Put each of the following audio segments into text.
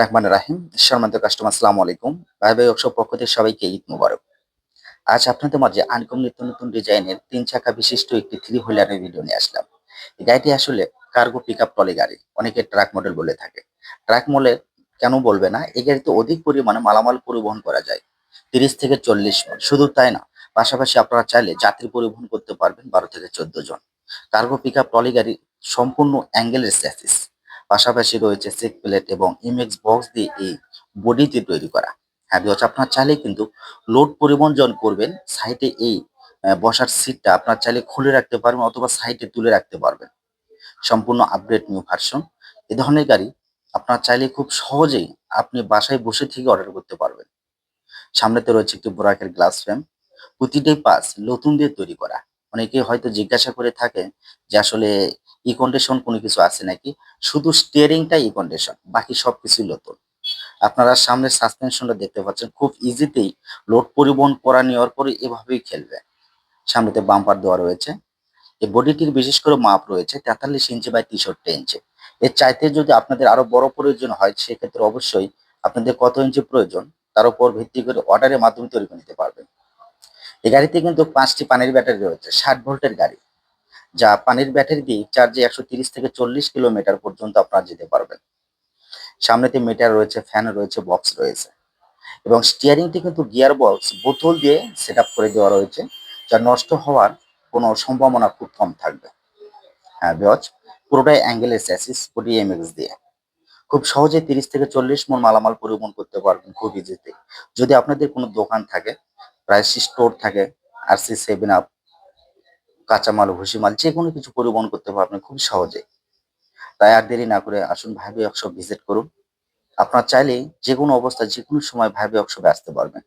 রহমান রাহিম। সম্মানিত কাস্টমার, আসসালামু আলাইকুম। ভাই ওয়ার্কশপ পক্ষ থেকে সবাইকে ঈদ মোবারক। আজ আপনাদের মাঝে আনকমন নিত্য নতুন ডিজাইনের ৩ চাকা বিশিষ্ট একটি থ্রি হুইলারের ভিডিও নিয়ে আসলাম। এই গাড়িটি আসলে কার্গো পিকআপ ট্রলি গাড়ি। অনেকে ট্রাক মডেল বলে থাকে। ট্রাক মডেল কেন বলবে না? এই গাড়িতে অধিক পরিমাণে মালামাল পরিবহন করা যায়। ৩০ থেকে ৪০ মণ। শুধু তাই না, পাশাপাশি আপনারা চাইলে যাত্রী পরিবহন করতে পারবেন ১২ থেকে ১৪ জন। কার্গো পিকআপ ট্রলি গাড়ি সম্পূর্ণ অ্যাঙ্গেলের চ্যাসিস। পাশাপাশি রয়েছে চেক প্লেট এবং ইমেক্স বক্স দিয়ে এই বডিটি তৈরি করা। হ্যাঁ, ভিউয়ার্স, আপনার চাইলে কিন্তু লোড পরিবহন যখন করবেন, সাইডে এই বসার সিটটা আপনার চাইলে খুলে রাখতে পারবেন অথবা সাইডে তুলে রাখতে পারবেন। সম্পূর্ণ আপডেট নিউ ভার্সন। এ ধরনের গাড়ি আপনার চাইলে খুব সহজেই আপনি বাসায় বসে থেকে অর্ডার করতে পারবেন। সামনেতে রয়েছে একটি বোরাকের গ্লাস ফ্রেম। প্রতিটাই পার্টস নতুন দিয়ে তৈরি করা। অনেকে হয়তো জিজ্ঞাসা করে থাকেন যে আসলে কন্ডিশন কোনো কিছু আছে নাকি? শুধু স্টিয়ারিংটাই কন্ডিশন, বাকি সবকিছুই নতুন। আপনারা সামনের সাসপেনশনটা দেখতে পাচ্ছেন, খুব ইজিতেই লোড পরিবহন করা নেওয়ার পরে এভাবেই খেলবে। সামনেতে বাম্পার দেওয়া রয়েছে। এই বডিটির বিশেষ করে মাপ রয়েছে ৪৩ ইঞ্চি বাই ৬৩ ইঞ্চি। এর চাইতে যদি আপনাদের আরো বড় প্রয়োজন হয়, সেক্ষেত্রে অবশ্যই আপনাদের কত ইঞ্চি প্রয়োজন তার উপর ভিত্তি করে অর্ডারের মাধ্যমে তৈরি করে নিতে পারবেন। এই গাড়িতে কিন্তু ৫টি পানির ব্যাটারি রয়েছে, ৬০ ভোল্টের গাড়ি। যা পানির ব্যাটারি দিয়ে চার্জে ১৩০ থেকে ৪০ কিলোমিটার পর্যন্ত আপনারা যেতে পারবেন। সামনেতে মিটার রয়েছে, ফ্যান রয়েছে, বক্স রয়েছে এবং স্টিয়ারিংটি কিন্তু গিয়ার বক্স বোতল দিয়ে সেটআপ করে দেওয়া রয়েছে, যা নষ্ট হওয়ার কোনো সম্ভাবনা খুব কম থাকবে। হ্যাঁ ভিউয়ার্স, পুরোটাই অ্যাঙ্গেলের চ্যাসিস, বডি এমএক্স দিয়ে। খুব সহজে ৩০ থেকে ৪০ মণ মালামাল পরিবহন করতে পারবেন খুব ইজিতে। যদি আপনাদের কোনো দোকান থাকে, প্রাইস স্টোর থাকে, আরসি 7 আপ, কাঁচামাল, ভুসিমাল যেকোনো কিছু পরিবহন করতে পারবেন খুব সহজে। তাই আর দেরি না করে আসুন ভাইবে ওয়ার্কশপ ভিজিট করুন। আপনার চাইলেই যেকোনো অবস্থায় যেকোনো সময় ভাইবে ওয়ার্কশপে আসতে পারবেন।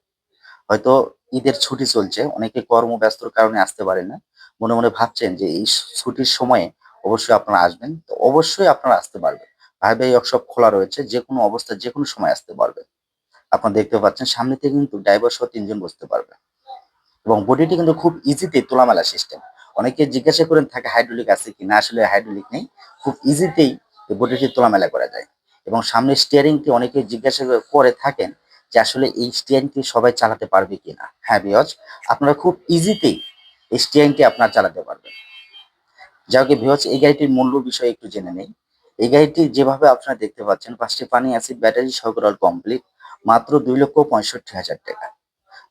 হয়তো ঈদের ছুটি চলছে, অনেকে কর্মব্যস্তর কারণে আসতে পারেন না। মনে, মনে ভাবছেন যে এই ছুটির সময়ে অবশ্যই আপনারা আসবেন। তো অবশ্যই আপনারা আসতে পারবেন। ভাইবে ওয়ার্কশপ খোলা রয়েছে, যেকোনো অবস্থায় যেকোনো সময় আসতে পারবেন। আপনারা দেখতে পাচ্ছেন সামনেতে কিন্তু ড্রাইভার সহ ৩ জন বসতে পারবে এবং বডিটি কিন্তু খুব ইজিতেই তোলামেলা সিস্টেম। অনেকে জিজ্ঞাসা করেন থাকে হাইড্রোলিক আছে কিনা? আসলে হাইড্রোলিক নেই। খুব ইজিতেই এই বডিটি তোলামেলা করা যায় এবং সামনের স্টিয়ারিংটি অনেকে জিজ্ঞাসা করে থাকেন যে আসলে এই স্টিয়ারিংটি সবাই চালাতে পারবে কিনা? হ্যাঁ ভিউয়ার্স, আপনারা খুব ইজিতেই এই স্টিয়ারিংটি আপনারা চালাতে পারবেন। যাই হোক ভিউয়ার্স, এই গাড়িটির মূল্য বিষয়ে একটু জেনে নেই। এই গাড়িটি যেভাবে আপনারা দেখতে পাচ্ছেন, ৫ টি পানি অ্যাসিড ব্যাটারি সহকারে অল কমপ্লিট। মাত্র ৳২,৬৫,০০০।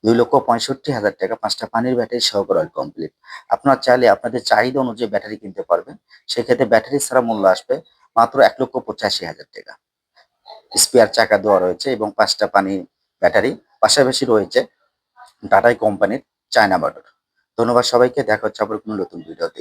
৳২,৬৫,০০০ ৫ টা পানির ব্যাটারি সহকারে অল কমপ্লিট। আপনারা চাইলে আপনাদের চাহিদা অনুযায়ী ব্যাটারি কিনতে পারবেন। সেক্ষেত্রে ব্যাটারি ছাড়া মূল্য আসবে মাত্র ৳১,৮৫,০০০। স্পেয়ার চাকা দেওয়া রয়েছে এবং ৫ টা পানির ব্যাটারি। পাশাপাশি রয়েছে টাটাই কোম্পানির চায়না মোটর। ধন্যবাদ সবাইকে। দেখা হচ্ছে আবার কোনো নতুন ভিডিওতে।